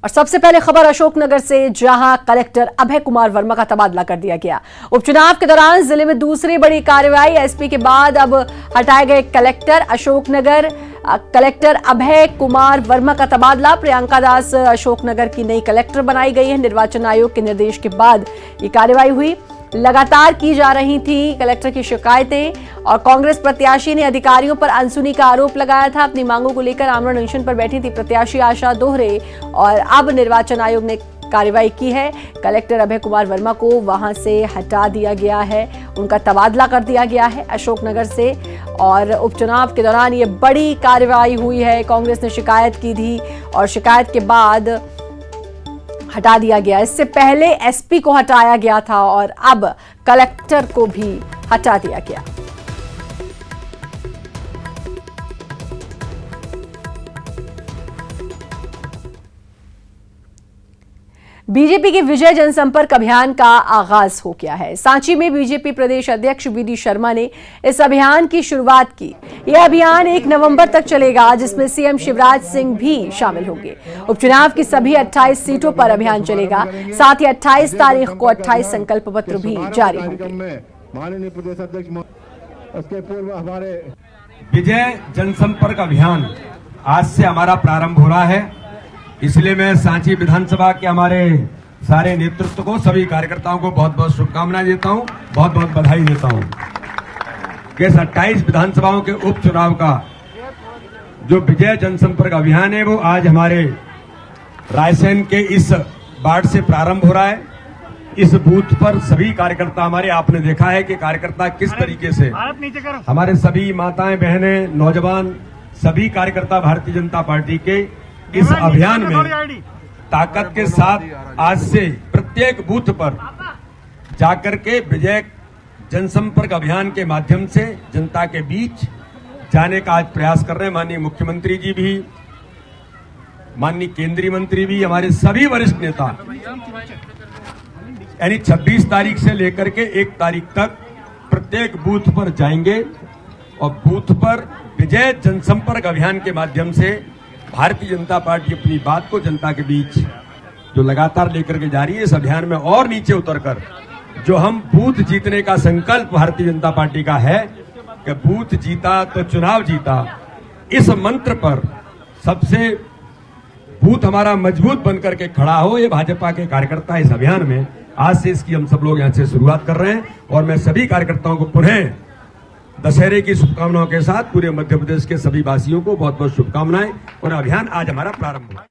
और सबसे पहले खबर अशोकनगर से, जहां कलेक्टर अभय कुमार वर्मा का तबादला कर दिया गया। उपचुनाव के दौरान जिले में दूसरी बड़ी कार्रवाई। एसपी के बाद अब हटाए गए कलेक्टर। अशोकनगर कलेक्टर अभय कुमार वर्मा का तबादला। प्रियंका दास अशोकनगर की नई कलेक्टर बनाई गई है। निर्वाचन आयोग के निर्देश के बाद ये कार्रवाई हुई। लगातार की जा रही थी कलेक्टर की शिकायतें और कांग्रेस प्रत्याशी ने अधिकारियों पर अनसुनी का आरोप लगाया था। अपनी मांगों को लेकर आमरण अनशन पर बैठी थी प्रत्याशी आशा दोहरे और अब निर्वाचन आयोग ने कार्रवाई की है। कलेक्टर अभय कुमार वर्मा को वहां से हटा दिया गया है, उनका तबादला कर दिया गया है अशोकनगर से। और उपचुनाव के दौरान ये बड़ी कार्रवाई हुई है। कांग्रेस ने शिकायत की थी और शिकायत के बाद हटा दिया गया। इससे पहले एसपी को हटाया गया था और अब कलेक्टर को भी हटा दिया गया। बीजेपी के विजय जनसंपर्क अभियान का आगाज हो गया है। सांची में बीजेपी प्रदेश अध्यक्ष वीडी शर्मा ने इस अभियान की शुरुआत की। यह अभियान 1 नवंबर तक चलेगा, जिसमें सीएम शिवराज सिंह भी शामिल होंगे। उपचुनाव की सभी 28 सीटों पर अभियान चलेगा। साथ ही 28 तारीख को 28 संकल्प पत्र भी जारी होंगे। माननीय प्रदेश अध्यक्ष उसके पूर्व हमारे विजय जनसंपर्क अभियान आज से हमारा प्रारंभ हो रहा है। इसलिए मैं सांची विधानसभा के हमारे सारे नेतृत्व को, सभी कार्यकर्ताओं को बहुत बहुत शुभकामनाएं देता हूं, बहुत बहुत बधाई देता हूं कि 28 विधानसभाओं के उपचुनाव का जो विजय जनसंपर्क अभियान है वो आज हमारे रायसेन के इस वार्ड से प्रारंभ हो रहा है। इस बूथ पर सभी कार्यकर्ता हमारे, आपने देखा है कि कार्यकर्ता किस तरीके से, हमारे सभी माताएं बहनें नौजवान सभी कार्यकर्ता भारतीय जनता पार्टी के इस अभियान में ताकत के साथ आज से प्रत्येक बूथ पर जाकर के विजय जनसंपर्क अभियान के माध्यम से जनता के बीच जाने का आज प्रयास कर रहे हैं। माननीय मुख्यमंत्री जी भी, माननीय केंद्रीय मंत्री भी, हमारे सभी वरिष्ठ नेता, यानी 26 तारीख से लेकर के 1 तारीख तक प्रत्येक बूथ पर जाएंगे और बूथ पर विजय जनसंपर्क अभियान के माध्यम से भारतीय जनता पार्टी अपनी बात को जनता के बीच जो लगातार लेकर के जा रही है। इस अभियान में और नीचे उतरकर जो हम बूथ जीतने का संकल्प भारतीय जनता पार्टी का है कि बूथ जीता तो चुनाव जीता, इस मंत्र पर सबसे बूथ हमारा मजबूत बनकर के खड़ा हो, ये भाजपा के कार्यकर्ता इस अभियान में आज से इसकी हम सब लोग यहां से शुरुआत कर रहे हैं। और मैं सभी कार्यकर्ताओं को पुनः दशहरे की शुभकामनाओं के साथ पूरे मध्य प्रदेश के सभी वासियों को बहुत बहुत शुभकामनाएं। और अभियान आज हमारा प्रारंभ हुआ।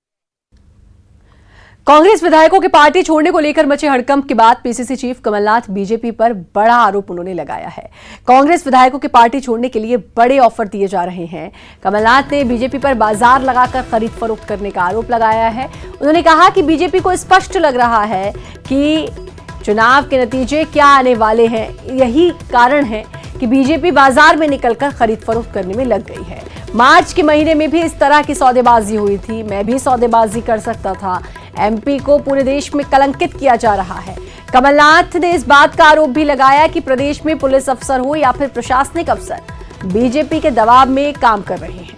कांग्रेस विधायकों के पार्टी छोड़ने को लेकर मचे हड़कंप के बाद पीसीसी चीफ कमलनाथ बीजेपी पर बड़ा आरोप उन्होंने लगाया है। कांग्रेस विधायकों के पार्टी छोड़ने के लिए बड़े ऑफर दिए जा रहे हैं। कमलनाथ ने बीजेपी पर बाजार लगाकर खरीद फरोख्त करने का आरोप लगाया है। उन्होंने कहा कि बीजेपी को स्पष्ट लग रहा है कि चुनाव के नतीजे क्या आने वाले हैं। यही कारण है कि बीजेपी बाजार में निकलकर खरीद फरोख्त करने में लग गई है। मार्च के महीने में भी इस तरह की सौदेबाजी हुई थी। मैं भी सौदेबाजी कर सकता था। एमपी को पूरे देश में कलंकित किया जा रहा है। कमलनाथ ने इस बात का आरोप भी लगाया कि प्रदेश में पुलिस अफसर हो या फिर प्रशासनिक अफसर बीजेपी के दबाव में काम कर रहे हैं।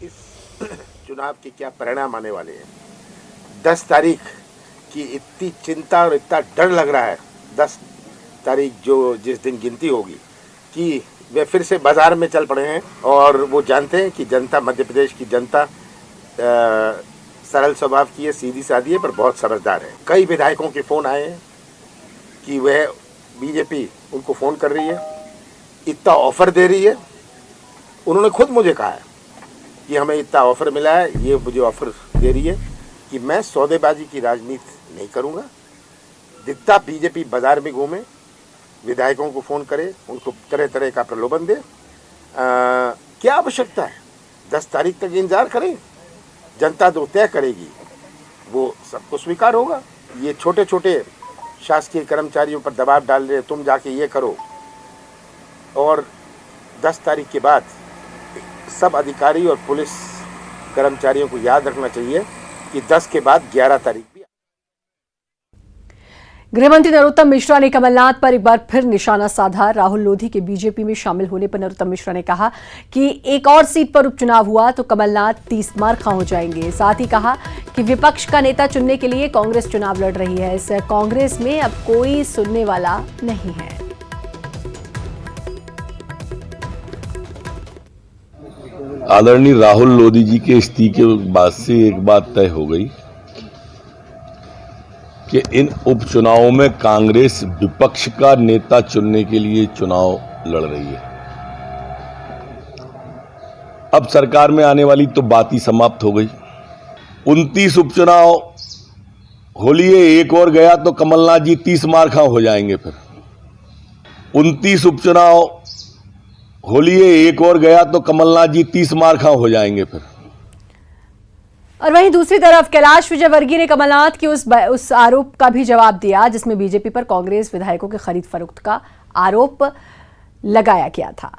इस चुनाव के क्या परिणाम आने वाले हैं, 10 तारीख की इतनी चिंता और इतना डर लग रहा है। 10 तारीख जो जिस दिन गिनती होगी कि वे फिर से बाजार में चल पड़े हैं और वो जानते हैं कि जनता, मध्य प्रदेश की जनता सरल स्वभाव की है, सीधी सादी है, पर बहुत समझदार है। कई विधायकों के फ़ोन आए हैं कि वह बीजेपी उनको फ़ोन कर रही है, इतना ऑफ़र दे रही है। उन्होंने खुद मुझे कहा है कि हमें इतना ऑफ़र मिला है, ये मुझे ऑफ़र दे रही है कि मैं सौदेबाजी की राजनीति नहीं करूँगा। जितना बीजेपी बाजार में घूमे, विधायकों को फ़ोन करे, उनको तरह तरह का प्रलोभन दे, क्या आवश्यकता है। 10 तारीख तक इंतजार करें, जनता जो तय करेगी वो सबको स्वीकार होगा। ये छोटे छोटे शासकीय कर्मचारियों पर दबाव डाल रहे, तुम जाके ये करो। और 10 तारीख के बाद सब अधिकारी और पुलिस कर्मचारियों को याद रखना चाहिए कि 10 के बाद 11 तारीख भी। गृहमंत्री नरोत्तम मिश्रा ने कमलनाथ पर एक बार फिर निशाना साधा। राहुल लोधी के बीजेपी में शामिल होने पर नरोत्तम मिश्रा ने कहा कि एक और सीट पर उपचुनाव हुआ तो कमलनाथ 30 मार्का हो जाएंगे। साथ ही कहा कि विपक्ष का नेता चुनने के लिए कांग्रेस चुनाव लड़ रही है। इस कांग्रेस में अब कोई सुनने वाला नहीं है। आदरणीय राहुल लोधी जी के इस्तीफे के बाद से एक बात तय हो गई कि इन उपचुनावों में कांग्रेस विपक्ष का नेता चुनने के लिए चुनाव लड़ रही है। अब सरकार में आने वाली तो बात ही समाप्त हो गई। 29 उपचुनाव हो लिए, एक और गया तो कमलनाथ जी 30 मार्का हो जाएंगे। फिर 29 उपचुनाव हो लिए, एक और गया तो कमलनाथ जी 30 मार्का हो जाएंगे। फिर और वहीं दूसरी तरफ कैलाश विजयवर्गीय ने कमलनाथ के उस आरोप का भी जवाब दिया जिसमें बीजेपी पर कांग्रेस विधायकों के खरीद फरोख्त का आरोप लगाया गया था।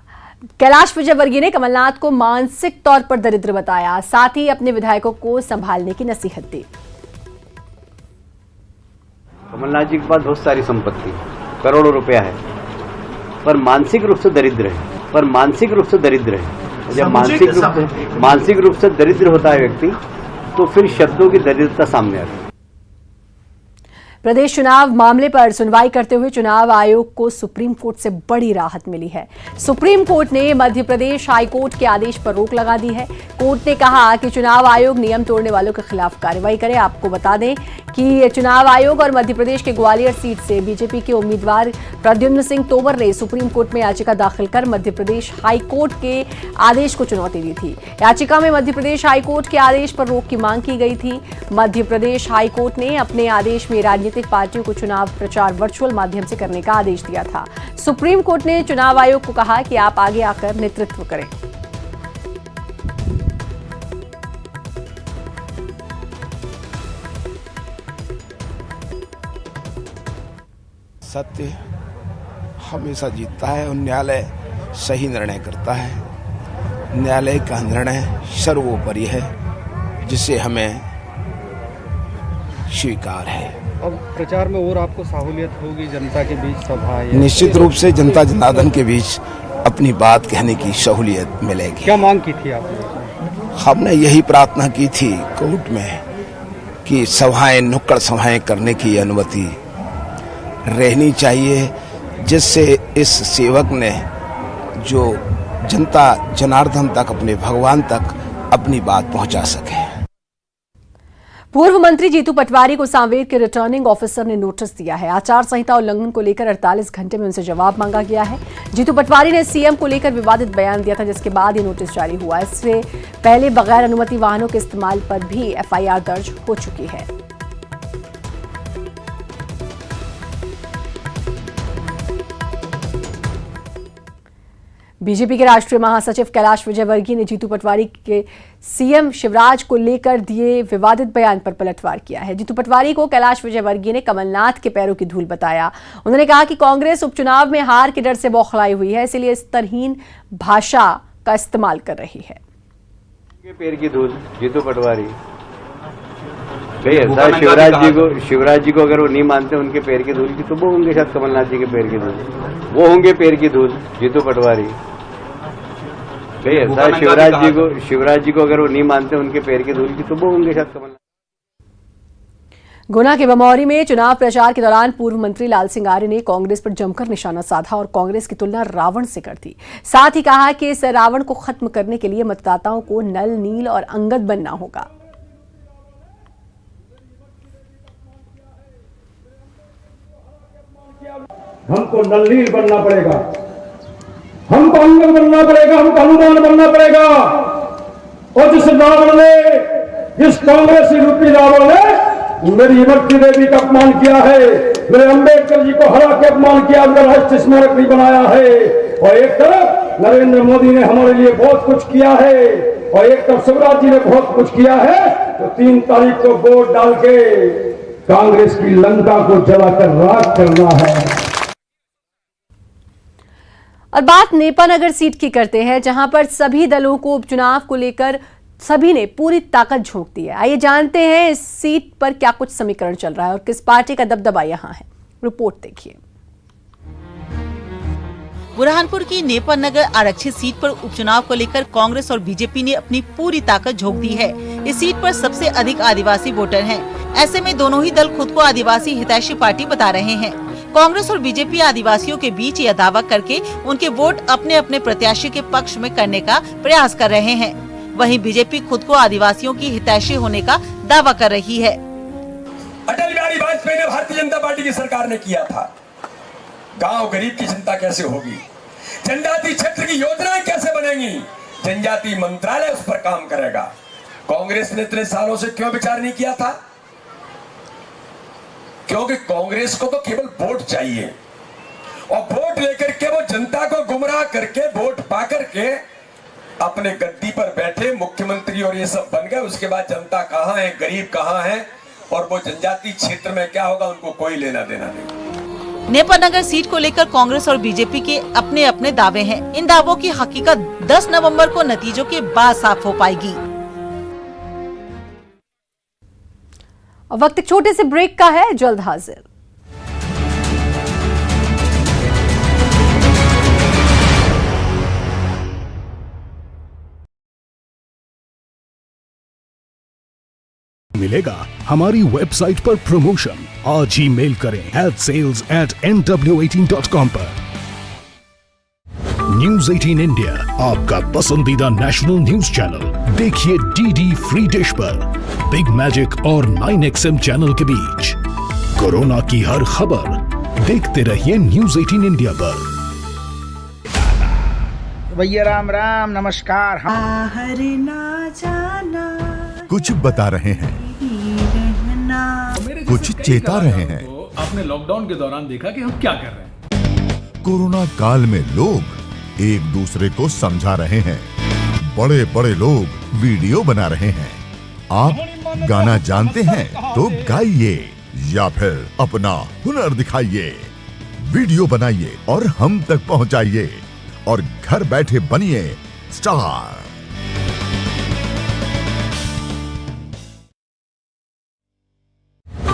कैलाश विजयवर्गीय ने कमलनाथ को मानसिक तौर पर दरिद्र बताया, साथ ही अपने विधायकों को संभालने की नसीहत दी। कमलनाथ जी के पास बहुत सारी संपत्ति, करोड़ों रुपया है, पर मानसिक रूप से दरिद्र है। जब मानसिक रूप से दरिद्र होता है व्यक्ति तो फिर शब्दों की दरिद्रता सामने आती है। प्रदेश चुनाव मामले पर सुनवाई करते हुए चुनाव आयोग को सुप्रीम कोर्ट से बड़ी राहत मिली है। सुप्रीम कोर्ट ने मध्य प्रदेश हाई कोर्ट के आदेश पर रोक लगा दी है। कोर्ट ने कहा कि चुनाव आयोग नियम तोड़ने वालों के खिलाफ कार्रवाई करे। आपको बता दें कि चुनाव आयोग और मध्य प्रदेश के ग्वालियर सीट से बीजेपी के उम्मीदवार प्रद्युम्न सिंह तोमर ने सुप्रीम कोर्ट में याचिका दाखिल कर मध्य प्रदेश हाई कोर्ट के आदेश को चुनौती दी थी। याचिका में मध्य प्रदेश हाई कोर्ट के आदेश पर रोक की मांग की गई थी। मध्य प्रदेश हाई कोर्ट ने अपने आदेश में राजनीतिक पार्टियों को चुनाव प्रचार वर्चुअल माध्यम से करने का आदेश दिया था। सुप्रीम कोर्ट ने चुनाव आयोग को कहा कि आप आगे आकर नेतृत्व करें। सत्य हमेशा जीतता है और न्यायालय सही निर्णय करता है। न्यायालय का निर्णय सर्वोपरि है, जिसे हमें स्वीकार है। अब प्रचार में और आपको सहूलियत होगी, जनता के बीच सभा निश्चित रूप से जनता जनार्दन के बीच अपनी बात कहने की सहूलियत मिलेगी। क्या मांग की थी आपने? हमने यही प्रार्थना की थी कोर्ट में कि सभाएं, नुक्कड़ सभाएं करने की अनुमति रहनी चाहिए, जिससे इस सेवक ने जो जनता जनार्दन तक, अपने भगवान तक अपनी बात पहुंचा सके। पूर्व मंत्री जीतू पटवारी को सांवेर के रिटर्निंग ऑफिसर ने नोटिस दिया है। आचार संहिता उल्लंघन को लेकर 48 घंटे में उनसे जवाब मांगा गया है। जीतू पटवारी ने सीएम को लेकर विवादित बयान दिया था, जिसके बाद ये नोटिस जारी हुआ। इससे पहले बगैर अनुमति वाहनों के इस्तेमाल पर भी एफआईआर दर्ज हो चुकी है। बीजेपी के राष्ट्रीय महासचिव कैलाश विजयवर्गीय ने जीतू पटवारी के सीएम शिवराज को लेकर दिए विवादित बयान पर पलटवार किया है। जीतू पटवारी को कैलाश विजयवर्गीय ने कमलनाथ के पैरों की धूल बताया। उन्होंने कहा कि कांग्रेस उपचुनाव में हार के डर से बौखलाई हुई है, इसलिए स्तरहीन भाषा का इस्तेमाल कर रही है। पैर की धूल जीतू पटवारी शिवराज जी को अगर वो नहीं मानते उनके पैर की धूल की, तो वो होंगे शायद कमलनाथ जी के पैर की धूल, वो होंगे पैर की धूल जीतू पटवारी। शिवराज जी को अगर वो नहीं मानते उनके पैर की धूल की, तो वो होंगे शायद कमलनाथ। गुना के बमौरी में चुनाव प्रचार के दौरान पूर्व मंत्री लाल सिंह आर्य ने कांग्रेस पर जमकर निशाना साधा और कांग्रेस की तुलना रावण से कर दी। साथ ही कहा कि इस रावण को खत्म करने के लिए मतदाताओं को नल, नील और अंगद बनना होगा। हमको नलनील बनना पड़ेगा, हमको अंगद बनना पड़ेगा, हमको हनुमान बनना पड़ेगा। और जिस रावण ने, जिस कांग्रेसी रूपी रावण ने मेरी इमरती देवी का अपमान किया है, मेरे अंबेडकर जी को हरा के अपमान किया, उनका राष्ट्रीय स्मारक नहीं बनाया है। और एक तरफ नरेंद्र मोदी ने हमारे लिए बहुत कुछ किया है और एक तरफ शिवराज जी ने बहुत कुछ किया है। तो 3 तारीख को वोट डाल के कांग्रेस की लंका को जलाकर राख करना है। और बात नेपानगर सीट की करते हैं, जहां पर सभी दलों को उपचुनाव को लेकर सभी ने पूरी ताकत झोंक दी है। आइए जानते हैं इस सीट पर क्या कुछ समीकरण चल रहा है और किस पार्टी का दबदबा यहां है। रिपोर्ट देखिए। बुरहानपुर की नेपाल नगर आरक्षित सीट पर उपचुनाव को लेकर कांग्रेस और बीजेपी ने अपनी पूरी ताकत झोंक दी है। इस सीट पर सबसे अधिक आदिवासी वोटर हैं। ऐसे में दोनों ही दल खुद को आदिवासी हितैषी पार्टी बता रहे हैं। कांग्रेस और बीजेपी आदिवासियों के बीच यह दावा करके उनके वोट अपने अपने प्रत्याशी के पक्ष में करने का प्रयास कर रहे हैं। वहीं बीजेपी खुद को आदिवासियों की हितैषी होने का दावा कर रही है। अटल बिहारी वाजपेयी ने भारतीय जनता पार्टी की सरकार ने किया था। गांव गरीब की चिंता कैसे होगी, जनजाति क्षेत्र की योजनाएं कैसे बनेंगी, जनजाति मंत्रालय उस पर काम करेगा। कांग्रेस ने इतने सालों से क्यों विचार नहीं किया था? क्योंकि कांग्रेस को तो केवल वोट चाहिए और वोट लेकर के वो जनता को गुमराह करके वोट पा करके अपने गद्दी पर बैठे मुख्यमंत्री और ये सब बन गए। उसके बाद जनता कहां है, गरीब कहां है और वो जनजाति क्षेत्र में क्या होगा उनको कोई लेना देना नहीं। नेपाल नगर सीट को लेकर कांग्रेस और बीजेपी के अपने अपने दावे हैं। इन दावों की हकीकत 10 नवंबर को नतीजों के बाद साफ हो पाएगी। वक्त छोटे से ब्रेक का है, जल्द हाजिर। मिलेगा हमारी वेबसाइट पर प्रमोशन। आज ही मेल करें sales@nw18.com पर। न्यूज 18 इंडिया, आपका पसंदीदा नेशनल न्यूज चैनल। देखिए डीडी फ्री डिश पर बिग मैजिक और 9XM चैनल के बीच कोरोना की हर खबर देखते रहिए न्यूज 18 इंडिया पर। भैया राम राम, नमस्कार। कुछ बता रहे हैं, कुछ चेता रहे हैं। आपने लॉकडाउन के दौरान देखा कि हम क्या कर रहे हैं। कोरोना काल में लोग एक दूसरे को समझा रहे हैं। बड़े बड़े लोग वीडियो बना रहे हैं। आप गाना जानते हैं तो गाइए या फिर अपना हुनर दिखाइए। वीडियो बनाइए और हम तक पहुंचाइए और घर बैठे बनिए स्टार।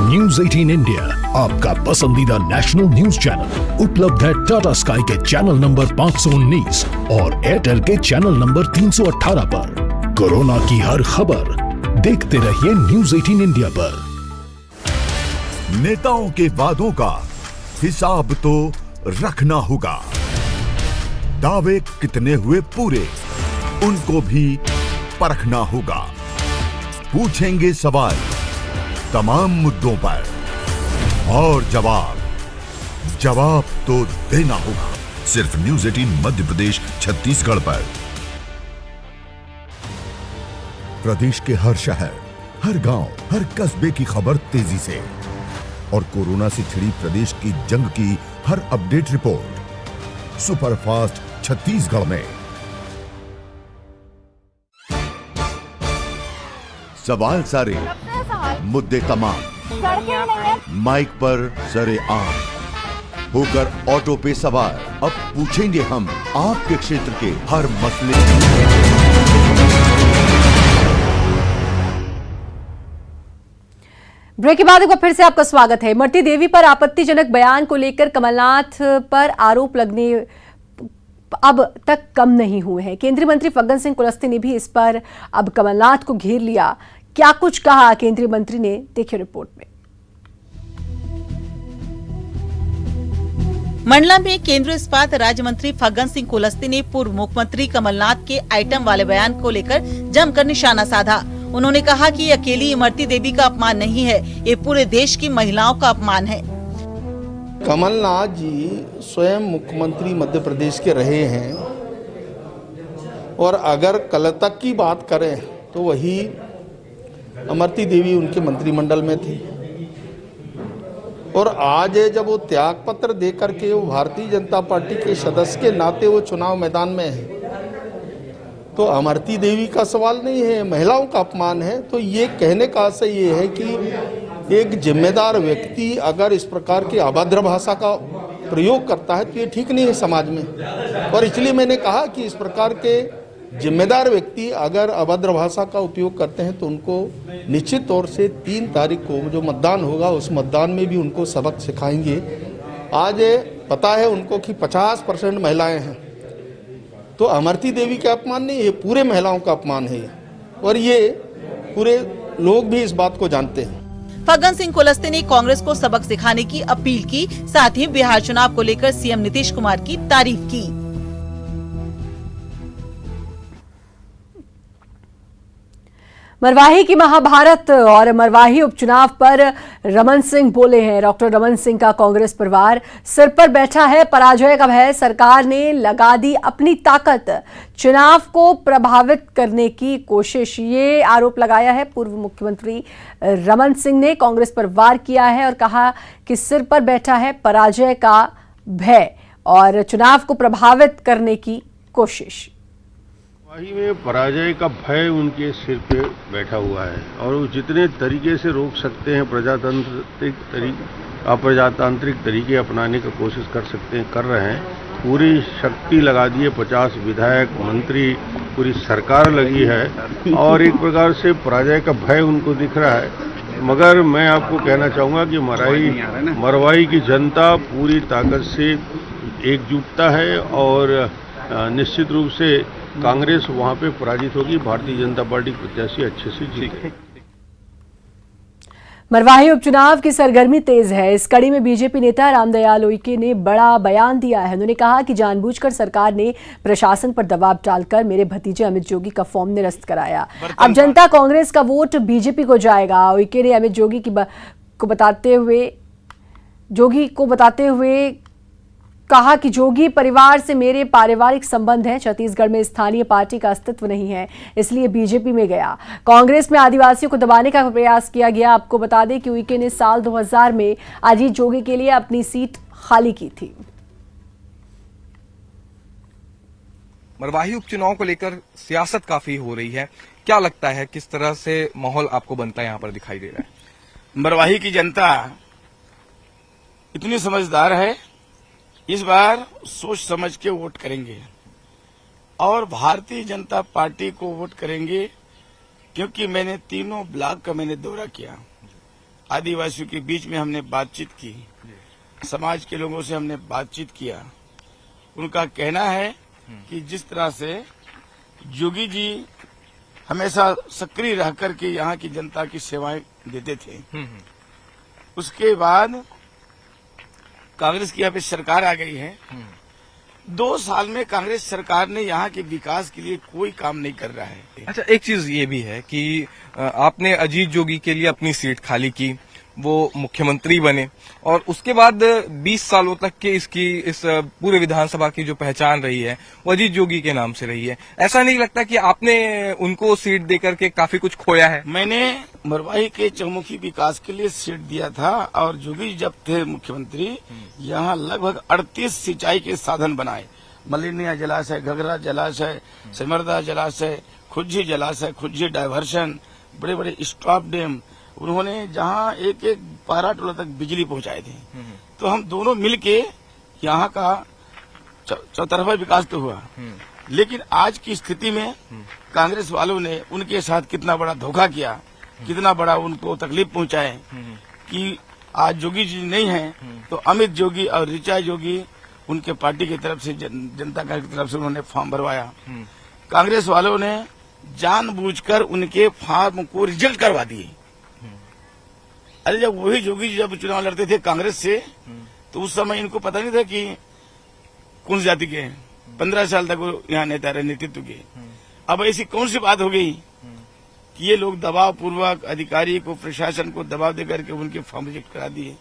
न्यूज 18 इंडिया, आपका पसंदीदा नेशनल न्यूज चैनल, उपलब्ध है टाटा स्काई के चैनल नंबर 519 और एयरटेल के चैनल नंबर 318 पर। कोरोना की हर खबर देखते रहिए न्यूज 18 इंडिया पर। नेताओं के वादों का हिसाब तो रखना होगा। दावे कितने हुए पूरे, उनको भी परखना होगा। पूछेंगे सवाल तमाम मुद्दों पर और जवाब तो देना होगा। सिर्फ न्यूज 18 मध्य प्रदेश छत्तीसगढ़ पर। प्रदेश के हर शहर, हर गांव, हर कस्बे की खबर तेजी से और कोरोना से छिड़ी प्रदेश की जंग की हर अपडेट रिपोर्ट सुपरफास्ट छत्तीसगढ़ में। सवाल सारे, मुद्दे तमाम, माइक पर सरेआम होकर ऑटो पे सवार। अब पूछेंगे हम आपके क्षेत्र के हर मसले। ब्रेक के बाद एक बार फिर से आपका स्वागत है। इमरती देवी पर आपत्तिजनक बयान को लेकर कमलनाथ पर आरोप लगने अब तक कम नहीं हुए हैं। केंद्रीय मंत्री फग्गन सिंह कुलस्ते ने भी इस पर अब कमलनाथ को घेर लिया। क्या कुछ कहा केंद्रीय मंत्री ने, देखिए रिपोर्ट में। मंडला में केंद्रीय इस्पात राज्य मंत्री फग्गन सिंह कुलस्ते ने पूर्व मुख्यमंत्री कमलनाथ के आइटम वाले बयान को लेकर जमकर निशाना साधा। उन्होंने कहा कि अकेली इमरती देवी का अपमान नहीं है, ये पूरे देश की महिलाओं का अपमान है। कमलनाथ जी स्वयं मुख्यमंत्री मध्य प्रदेश के रहे हैं और अगर कल तक की बात करें तो वही इमरती देवी उनके मंत्रिमंडल में थी और आज जब वो त्याग पत्र दे करके वो भारतीय जनता पार्टी के सदस्य के नाते वो चुनाव मैदान में है तो इमरती देवी का सवाल नहीं है, महिलाओं का अपमान है। तो ये कहने का आशय ये है कि एक जिम्मेदार व्यक्ति अगर इस प्रकार की अभद्र भाषा का प्रयोग करता है तो ये ठीक नहीं है समाज में। और इसलिए मैंने कहा कि इस प्रकार के जिम्मेदार व्यक्ति अगर अभद्र भाषा का उपयोग करते हैं तो उनको निश्चित तौर से 3 तारीख को जो मतदान होगा उस मतदान में भी उनको सबक सिखाएंगे। आज पता है उनको कि 50% महिलाएं हैं, तो अमरती देवी का अपमान नहीं, ये पूरे महिलाओं का अपमान है और ये पूरे लोग भी इस बात को जानते हैं। फग्गन सिंह कुलस्ते ने कांग्रेस को सबक सिखाने की अपील की, साथ ही बिहार चुनाव को लेकर सीएम नीतीश कुमार की तारीफ की। मरवाही की महाभारत और मरवाही उपचुनाव पर रमन सिंह बोले हैं। डॉक्टर रमन सिंह का कांग्रेस परिवार सिर पर बैठा है, पराजय का भय, सरकार ने लगा दी अपनी ताकत, चुनाव को प्रभावित करने की कोशिश, ये आरोप लगाया है पूर्व मुख्यमंत्री रमन सिंह ने। कांग्रेस पर वार किया है और कहा कि सिर पर बैठा है पराजय का भय और चुनाव को प्रभावित करने की कोशिश। मरवाही में पराजय का भय उनके सिर पे बैठा हुआ है और वो जितने तरीके से रोक सकते हैं, अप्रजातांत्रिक तरीके अपनाने की कोशिश कर सकते हैं, कर रहे हैं। पूरी शक्ति लगा दी है, 50 विधायक, मंत्री, पूरी सरकार लगी है और एक प्रकार से पराजय का भय उनको दिख रहा है। मगर मैं आपको कहना चाहूँगा कि मरवाही की जनता पूरी ताकत से एकजुटता है और निश्चित रूप से कांग्रेस वहां पे पराजित होगी, भारतीय जनता पार्टी प्रत्याशी अच्छे से जीतेगी। मरवाही उपचुनाव की सरगर्मी तेज है। इस कड़ी में बीजेपी नेता रामदयाल उइके ने बड़ा बयान दिया है। उन्होंने कहा कि जानबूझकर सरकार ने प्रशासन पर दबाव डालकर मेरे भतीजे अमित जोगी का फॉर्म निरस्त कराया। अब जनता कांग्रेस का वोट बीजेपी को जाएगा। उइके ने अमित जोगी को बताते हुए कहा कि जोगी परिवार से मेरे पारिवारिक संबंध हैं। छत्तीसगढ़ में स्थानीय पार्टी का अस्तित्व नहीं है, इसलिए बीजेपी में गया। कांग्रेस में आदिवासियों को दबाने का प्रयास किया गया। आपको बता दें कि उइके ने साल 2000 में अजीत जोगी के लिए अपनी सीट खाली की थी। मरवाही उपचुनाव को लेकर सियासत काफी हो रही है, क्या लगता है किस तरह से माहौल आपको बनता है यहाँ पर दिखाई दे रहा है? मरवाही की जनता इतनी समझदार है, इस बार सोच समझ के वोट करेंगे और भारतीय जनता पार्टी को वोट करेंगे, क्योंकि मैंने तीनों ब्लॉक का दौरा किया। आदिवासियों के बीच में हमने बातचीत की, समाज के लोगों से हमने बातचीत किया। उनका कहना है कि जिस तरह से जोगी जी हमेशा सक्रिय रह करके यहाँ की जनता की सेवाएं देते थे, उसके बाद कांग्रेस की यहाँ पे सरकार आ गई है। 2 साल में कांग्रेस सरकार ने यहाँ के विकास के लिए कोई काम नहीं कर रहा है। अच्छा, एक चीज ये भी है कि आपने अजीत जोगी के लिए अपनी सीट खाली की, वो मुख्यमंत्री बने और उसके बाद 20 सालों तक के इस पूरे विधानसभा की जो पहचान रही है वो अजीत जोगी के नाम से रही है। ऐसा नहीं लगता कि आपने उनको सीट देकर के काफी कुछ खोया है? मैंने मरवाही के चौमुखी विकास के लिए सीट दिया था और जोगी जब थे मुख्यमंत्री यहाँ लगभग 38 सिंचाई के साधन बनाए। मलिनिया जलाशय, घघरा जलाशय, सिमरदा जलाशय, खुज्जी जलाशय, खुज्जी डायवर्शन, बड़े बड़े स्टॉप डैम, उन्होंने जहाँ एक एक पारा टोला तक बिजली पहुंचाए थे। तो हम दोनों मिलके यहाँ का चौतरफा विकास तो हुआ, लेकिन आज की स्थिति में कांग्रेस वालों ने उनके साथ कितना बड़ा धोखा किया, कितना बड़ा उनको तकलीफ पहुंचाए कि आज जोगी जी नहीं है तो अमित जोगी और ऋचा जोगी उनके पार्टी की तरफ से जनता की तरफ से उन्होंने फॉर्म भरवाया। कांग्रेस वालों ने जानबूझकर उनके फॉर्म को रिजेक्ट करवा दिए। अरे जब वही जोगी जी जब चुनाव लड़ते थे कांग्रेस से, तो उस समय इनको पता नहीं था कि कौन सी जाति के हैं। 15 साल तक वो यहाँ नेता रहे, नेतृत्व के। अब ऐसी कौन सी बात हो गई कि ये लोग दबाव पूर्वक अधिकारी को, प्रशासन को दबाव देकर के उनके फॉर्म रिजेक्ट करा दिए।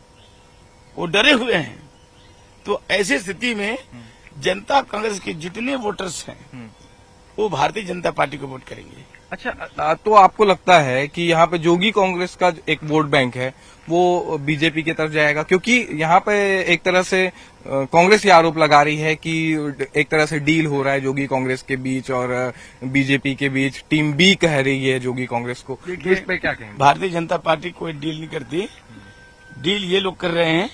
वो डरे हुए हैं। तो ऐसी स्थिति में जनता कांग्रेस के जितने वोटर्स हैं वो भारतीय जनता पार्टी को वोट करेंगे। अच्छा, तो आपको लगता है कि यहाँ पे जोगी कांग्रेस का एक वोट बैंक है वो बीजेपी की तरफ जाएगा? क्योंकि यहाँ पे एक तरह से कांग्रेस ये आरोप लगा रही है कि एक तरह से डील हो रहा है जोगी कांग्रेस के बीच और बीजेपी के बीच, टीम बी कह रही है जोगी कांग्रेस को। इस पे क्या कहेंगे? भारतीय जनता पार्टी कोई डील नहीं करती। डील ये लोग कर रहे हैं,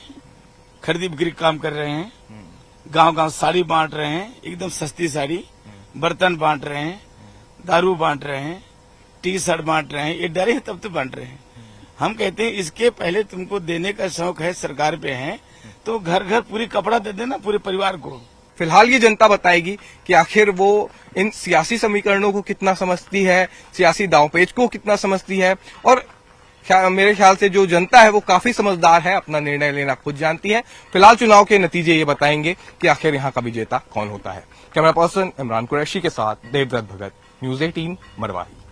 खरीदी बिक्री काम कर रहे हैं, गांव गांव साड़ी बांट रहे हैं, एकदम सस्ती साड़ी, बर्तन बांट रहे हैं, दारू बांट रहे हैं, टी शर्ट बांट रहे हैं, ये डरे हैं तब तो बांट रहे हैं। हम कहते हैं इसके पहले तुमको देने का शौक है, सरकार पे है तो घर घर पूरी कपड़ा दे देना पूरे परिवार को। फिलहाल ये जनता बताएगी कि आखिर वो इन सियासी समीकरणों को कितना समझती है, सियासी दांवपेच को कितना समझती है, और मेरे ख्याल से जो जनता है वो काफी समझदार है, अपना निर्णय लेना खुद जानती है। फिलहाल चुनाव के नतीजे ये बताएंगे कि आखिर यहाँ का विजेता कौन होता है। कैमरा पर्सन इमरान कुरैशी के साथ देवव्रत भगत, न्यूज 18 मरवाही।